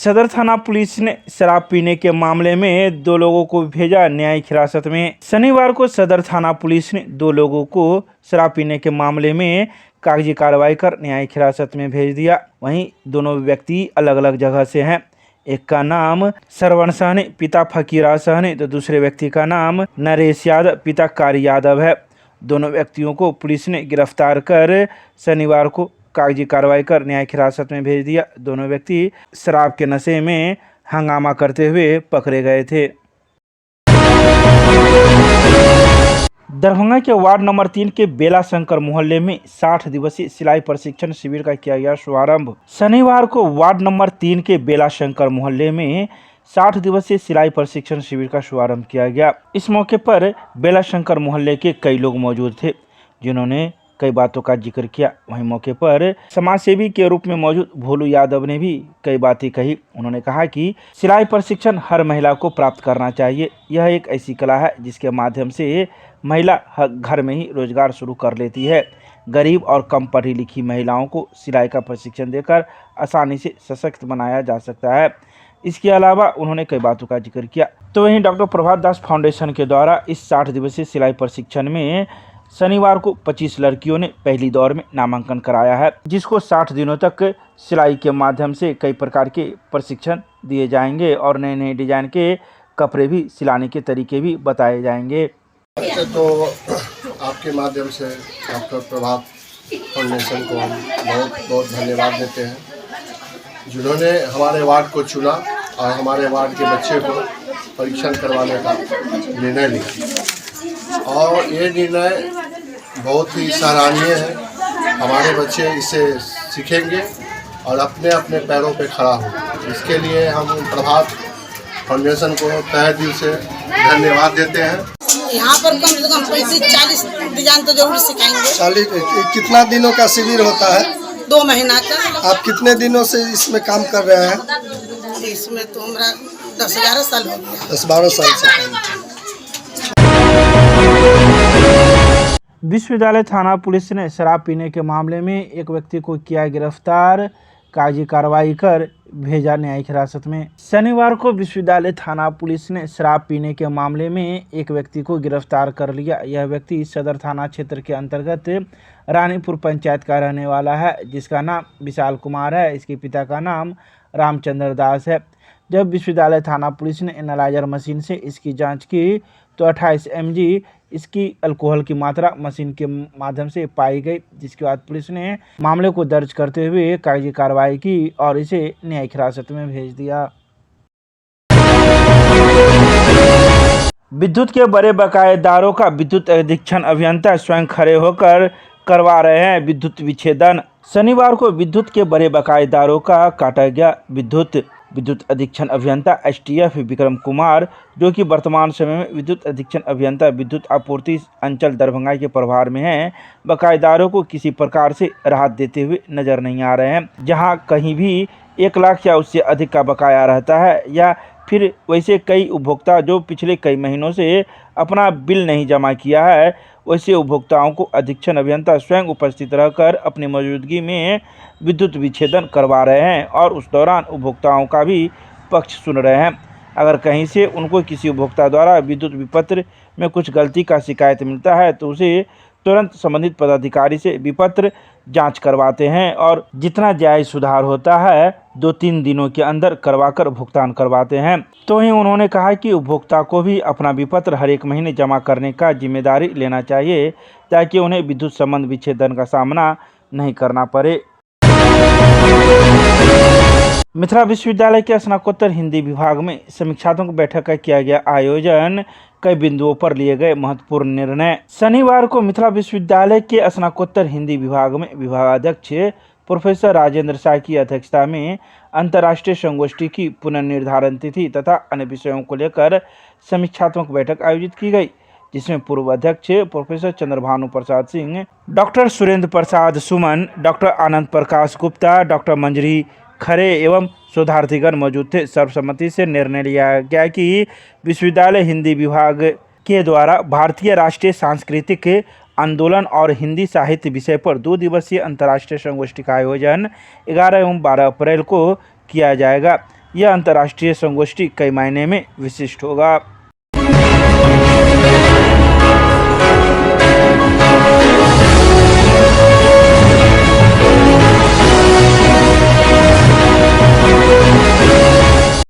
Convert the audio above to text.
सदर थाना पुलिस ने शराब पीने के मामले में 2 लोगों को भेजा न्यायिक हिरासत में। शनिवार को सदर थाना पुलिस ने 2 लोगों को शराब पीने के मामले में कागजी कार्रवाई कर न्यायिक हिरासत में भेज दिया। वहीं दोनों व्यक्ति अलग अलग जगह से हैं। एक का नाम सरवण सहनी पिता फकीरा सहनी तो दूसरे व्यक्ति का नाम नरेश यादव पिता कारी यादव है। दोनों व्यक्तियों को पुलिस ने गिरफ्तार कर शनिवार को कागजी कार्रवाई कर न्यायिक हिरासत में भेज दिया। दोनों व्यक्ति शराब के नशे में हंगामा करते हुए पकड़े गए थे। दरभंगा के वार्ड नंबर 3 के बेला शंकर मोहल्ले में 60 दिवसीय सिलाई प्रशिक्षण शिविर का किया गया शुभारंभ। शनिवार को वार्ड नंबर 3 के बेला शंकर मोहल्ले में 60 दिवसीय सिलाई प्रशिक्षण शिविर का शुभारंभ किया गया। इस मौके पर बेला शंकर मोहल्ले के कई लोग मौजूद थे जिन्होंने कई बातों का जिक्र किया। वहीं मौके पर समाजसेवी के रूप में मौजूद भोलू यादव ने भी कई बातें कही। उन्होंने कहा कि सिलाई प्रशिक्षण हर महिला को प्राप्त करना चाहिए। यह एक ऐसी कला है जिसके माध्यम से महिला घर में ही रोजगार शुरू कर लेती है। गरीब और कम पढ़ी लिखी महिलाओं को सिलाई का प्रशिक्षण देकर आसानी से सशक्त बनाया जा सकता है। इसके अलावा उन्होंने कई बातों का जिक्र किया। तो वहीं डॉक्टर प्रभात दास फाउंडेशन के द्वारा इस 60 दिवसीय सिलाई प्रशिक्षण में शनिवार को 25 लड़कियों ने पहली दौर में नामांकन कराया है, जिसको 60 दिनों तक सिलाई के माध्यम से कई प्रकार के प्रशिक्षण दिए जाएंगे और नए नए डिजाइन के कपड़े भी सिलाने के तरीके भी बताए जाएंगे। तो आपके माध्यम से डॉक्टर प्रभात फाउंडेशन को हम बहुत बहुत धन्यवाद देते हैं, जिन्होंने हमारे वार्ड को चुना और हमारे वार्ड के बच्चे को परीक्षण करवाने का निर्णय लिया। और ये निर्णय बहुत ही सराहनीय है। हमारे बच्चे इसे सीखेंगे और अपने अपने पैरों पे खड़ा होंगे। इसके लिए हम प्रभात फाउंडेशन को तहे दिल से धन्यवाद देते हैं। यहाँ पर कम से कम 35-40 डिजाइन तो जरूर सिखाएंगे। 40 कितना दिनों का शिविर होता है? 2 महीना का। आप कितने दिनों से इसमें काम कर रहे हैं? इसमें तो हमारा 10-11 साल हो गया। 10-12 साल से। विश्वविद्यालय थाना पुलिस ने शराब पीने के मामले में एक व्यक्ति को किया गिरफ्तार, कागजी कार्रवाई कर भेजा न्यायिक हिरासत में। शनिवार को विश्वविद्यालय थाना पुलिस ने शराब पीने के मामले में एक व्यक्ति को गिरफ्तार कर लिया। यह व्यक्ति सदर थाना क्षेत्र के अंतर्गत रानीपुर पंचायत का रहने वाला है, जिसका नाम विशाल कुमार है। इसके पिता का नाम रामचंद्र दास है। जब विश्वविद्यालय थाना पुलिस ने एनालाइजर मशीन से इसकी जांच की तो 28 mg इसकी अल्कोहल की मात्रा मशीन के माध्यम से पाई गई, जिसके बाद पुलिस ने मामले को दर्ज करते हुए कागजी कार्रवाई की और इसे न्यायिक हिरासत में भेज दिया। विद्युत के बड़े बकायेदारों का विद्युत अधीक्षण अभियंता स्वयं खड़े होकर करवा रहे हैं विद्युत विच्छेदन। शनिवार को विद्युत के बड़े बकायेदारों का काटा गया। विद्युत अधीक्षण अभियंता STF विक्रम कुमार, जो कि वर्तमान समय में विद्युत अधीक्षण अभियंता विद्युत आपूर्ति अंचल दरभंगा के प्रभार में हैं, बकायेदारों को किसी प्रकार से राहत देते हुए नजर नहीं आ रहे हैं। जहां कहीं भी 1 लाख या उससे अधिक का बकाया रहता है या फिर वैसे कई उपभोक्ता जो पिछले कई महीनों से अपना बिल नहीं जमा किया है, वैसे उपभोक्ताओं को अधीक्षण अभियंता स्वयं उपस्थित रहकर अपनी मौजूदगी में विद्युत विच्छेदन करवा रहे हैं और उस दौरान उपभोक्ताओं का भी पक्ष सुन रहे हैं। अगर कहीं से उनको किसी उपभोक्ता द्वारा विद्युत विपत्र में कुछ गलती का शिकायत मिलता है तो उसे तुरंत संबंधित पदाधिकारी से विपत्र जांच करवाते हैं और जितना जायज़ सुधार होता है 2-3 दिनों के अंदर करवाकर भुगतान करवाते हैं। तो ही उन्होंने कहा कि उपभोक्ता को भी अपना विपत्र हर एक महीने जमा करने का जिम्मेदारी लेना चाहिए ताकि उन्हें विद्युत संबंध विच्छेदन का सामना नहीं करना पड़े। मिथिला विश्वविद्यालय के स्नातकोत्तर हिंदी विभाग में समीक्षात्मक बैठक का किया गया आयोजन, कई बिंदुओं पर लिए गए महत्वपूर्ण निर्णय। शनिवार को मिथिला विश्वविद्यालय के स्नातकोत्तर हिंदी विभाग में विभागाध्यक्ष प्रोफेसर राजेंद्र शाह की अध्यक्षता में अंतर्राष्ट्रीय संगोष्ठी की पुनर्निर्धारण तिथि तथा अन्य विषयों को लेकर समीक्षात्मक बैठक आयोजित की गई, जिसमें पूर्व अध्यक्ष प्रोफेसर चंद्रभानु प्रसाद सिंह, डॉक्टर सुरेंद्र प्रसाद सुमन, डॉक्टर आनंद प्रकाश गुप्ता, डॉक्टर मंजरी खरे एवं शोधार्थीगण मौजूद थे। सर्वसम्मति से निर्णय लिया गया कि विश्वविद्यालय हिंदी विभाग के द्वारा भारतीय राष्ट्रीय सांस्कृतिक आंदोलन और हिंदी साहित्य विषय पर 2 दिवसीय अंतर्राष्ट्रीय संगोष्ठी का आयोजन 11 एवं 12 अप्रैल को किया जाएगा। यह अंतर्राष्ट्रीय संगोष्ठी कई मायने में विशिष्ट होगा।